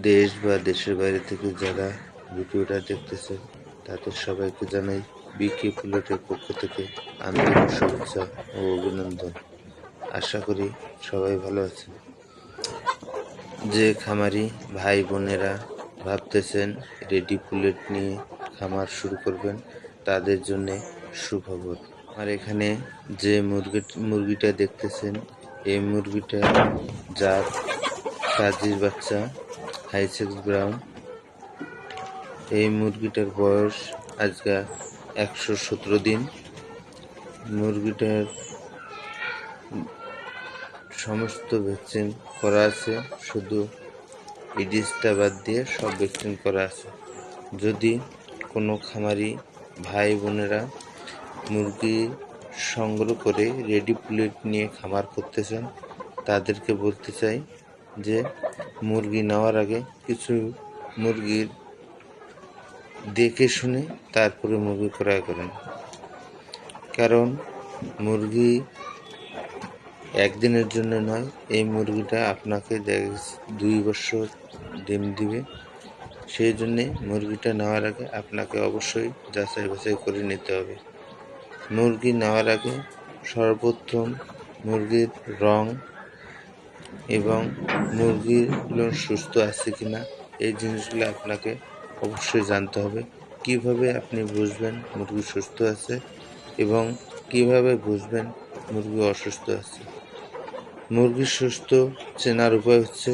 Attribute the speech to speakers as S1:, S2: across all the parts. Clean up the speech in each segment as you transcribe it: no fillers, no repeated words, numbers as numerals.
S1: দেশ বা দেশের বাইরে থেকে যারা ভিডিওটা দেখতেছেন তাদের সবাইকে জানাই বিকে পুলেটের পক্ষ থেকে আন্তরিক শুভেচ্ছা ও অভিনন্দন। আশা করি সবাই ভালো আছেন। যে খামারি ভাই বোনেরা ভাবতেছেন রেডি পুলেট নিয়ে খামার শুরু করবেন তাদের জন্য সুখবর। আর এখানে যে মুরগিটা দেখতেছেন এই মুরগিটা জাত কাজীর বাচ্চা হাইসেক্স ব্রাউন। এই মুরগিটার বয়স আজকে 117 দিন। মুরগিটার সমস্ত ভ্যাকসিন করা আছে, শুধু ইডিসটা বাদ দিয়ে সব ভ্যাকসিন করা আছে। যদি কোনো খামারি ভাই বোনেরা মুরগি সংগ্রহ করে রেডি পুলেট নিয়ে খামার করতে চান তাদেরকে বলতে চাই যে মুরগি নেওয়ার আগে কিছু মুরগির দেখে শুনে তারপরে মুরগি ক্রয় করেন। কারণ মুরগি একদিনের জন্য নয়, এই মুরগিটা আপনাকে 2 বছর ডিম দিবে। সেই জন্যে মুরগিটা নেওয়ার আগে আপনাকে অবশ্যই যাচাই বাছাই করে নিতে হবে। মুরগি নেওয়ার আগে সর্বপ্রথম মুরগির রং এবং মুরগিগুলো সুস্থ আছে কিনা এই জিনিসগুলো আপনাকে অবশ্যই জানতে হবে। কিভাবে আপনি বুঝবেন মুরগি সুস্থ আছে এবং কিভাবে বুঝবেন মুরগি অসুস্থ আছে? মুরগি সুস্থ চেনার উপায় হচ্ছে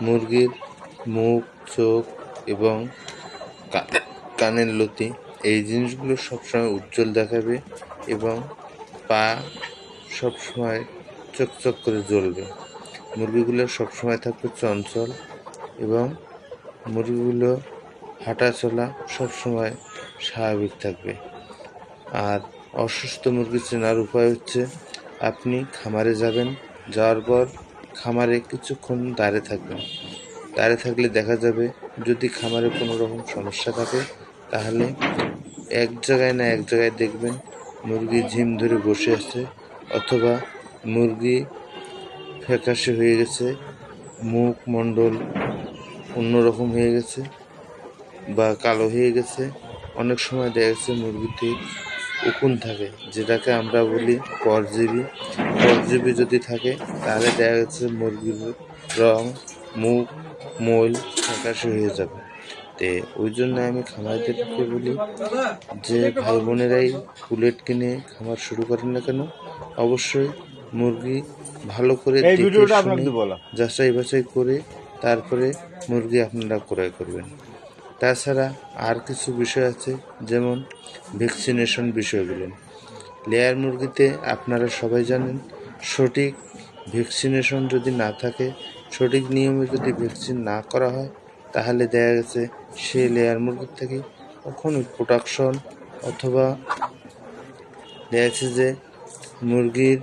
S1: মুরগির মুখ, চোখ এবং কানের লতি, এই জিনিসগুলো সবসময় উজ্জ্বল দেখাবে এবং পা সবসময় চকচক করে জ্বলবে। মুরগিগুলো সবসময় থাকবে চঞ্চল এবং মুরগিগুলো হাঁটা চলা সবসময় স্বাভাবিক থাকবে। আর অসুস্থ মুরগি চেনার উপায় হচ্ছে আপনি খামারে যাবেন, যাওয়ার পর খামারে কিছুক্ষণ দাঁড়িয়ে থাকবেন। দাঁড়িয়ে থাকলে দেখা যাবে যদি খামারে কোনো রকম সমস্যা থাকে তাহলে এক জায়গায় না এক জায়গায় দেখবেন মুরগি ঝিম ধরে বসে আছে, অথবা মুরগি ফ্যাকাশে হয়ে গেছে, মুখ মণ্ডল অন্যরকম হয়ে গেছে বা কালো হয়ে গেছে। অনেক সময় দেখা যাচ্ছে মুরগিতে উকুন থাকে, যেটাকে আমরা বলি পরজীবী। পরজীবী যদি থাকে তাহলে দেখা যাচ্ছে মুরগির রং, মুখ, মল ফ্যাকাশে হয়ে যাবে। তো ওই জন্য আমি খামারিদেরকে বলি যে ভাই বোনেরাই পুলেট কিনে খামার শুরু করেন না কেন, অবশ্যই মুরগি ভালো করে দেখে শুনে যাচাই বাছাই করে তারপরে মুরগি আপনারা ক্রয় করবেন। তাছাড়া আর কিছু বিষয় আছে, যেমন ভ্যাকসিনেশন বিষয়গুলো। লেয়ার মুরগিতে আপনারা সবাই জানেন সঠিক ভ্যাকসিনেশন যদি না থাকে, সঠিক নিয়মে যদি ভ্যাকসিন না করা হয় তাহলে দেখা গেছে সে লেয়ার মুরগির থেকে কখনোই প্রোডাকশন অথবা দেখা যাচ্ছে যে মুরগির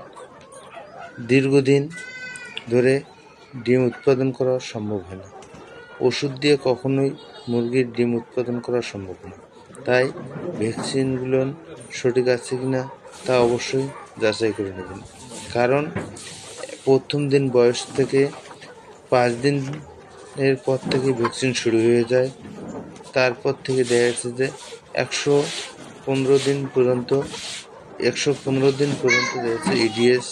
S1: দীর্ঘদিন ধরে ডিম উৎপাদন করা সম্ভব হয় না। ওষুধ দিয়ে কখনোই মুরগির ডিম উৎপাদন করা সম্ভব না। তাই ভ্যাকসিনগুলো সঠিক আছে কিনা তা অবশ্যই যাচাই করে নেবেন। কারণ প্রথম দিন বয়স থেকে 5 দিনের পর থেকে ভ্যাকসিন শুরু হয়ে যায়। তারপর থেকে দেখা যাচ্ছে যে 115 দিন পর্যন্ত দেখা যাচ্ছে ইডিএস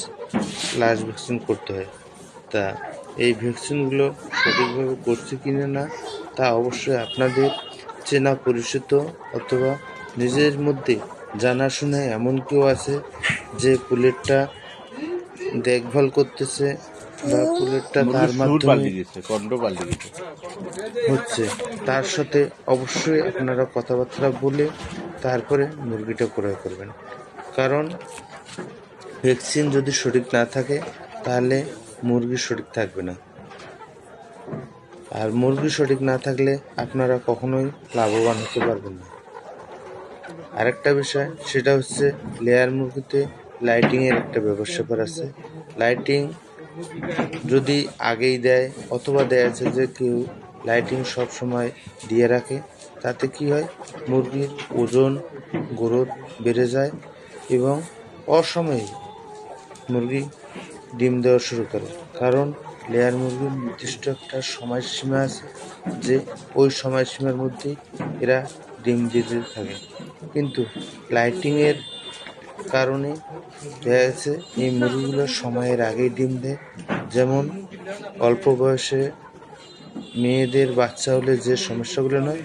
S1: লাস্ট ভ্যাকসিন করতে হয়। তা এই ভ্যাকসিনগুলো সঠিকভাবে করছে কিনা না তা অবশ্যই আপনাদের চেনা পরিচিত অথবা নিজের মধ্যে জানাশোনা এমন কেউ আছে যে পুলেটটা দেখভাল করতেছে বা পুলেটটা তার মাধ্যমে হচ্ছে, তার সাথে অবশ্যই আপনারা কথাবার্তা বলে তারপরে মুরগিটা ক্রয় করবেন। কারণ ভ্যাকসিন যদি সঠিক না থাকে তাহলে মুরগি সঠিক থাকবে না, আর মুরগি সঠিক না থাকলে আপনারা কখনোই লাভবান হতে পারবেন না। আরেকটা বিষয়, সেটা হচ্ছে লেয়ার মুরগিতে লাইটিংয়ের একটা ব্যবস্থা আছে। লাইটিং যদি আগেই দেয় অথবা দেয়া আছে যে কেউ লাইটিং সব সময় দিয়ে রাখে, তাতে কি হয় মুরগির ওজন গ্রোথ বেড়ে যায় এবং অসময়ে মুরগি ডিম দেওয়া শুরু করে। কারণ লেয়ার মুরগির নির্দিষ্ট একটা সময়সীমা আছে, যে ওই সময়সীমার মধ্যেই এরা ডিম দিতে থাকে। কিন্তু লাইটিংয়ের কারণে দেখা যাচ্ছে এই মুরগিগুলো সময়ের আগেই ডিম দেয়। যেমন অল্প বয়সে মেয়েদের বাচ্চা হলে যে সমস্যাগুলো নয়,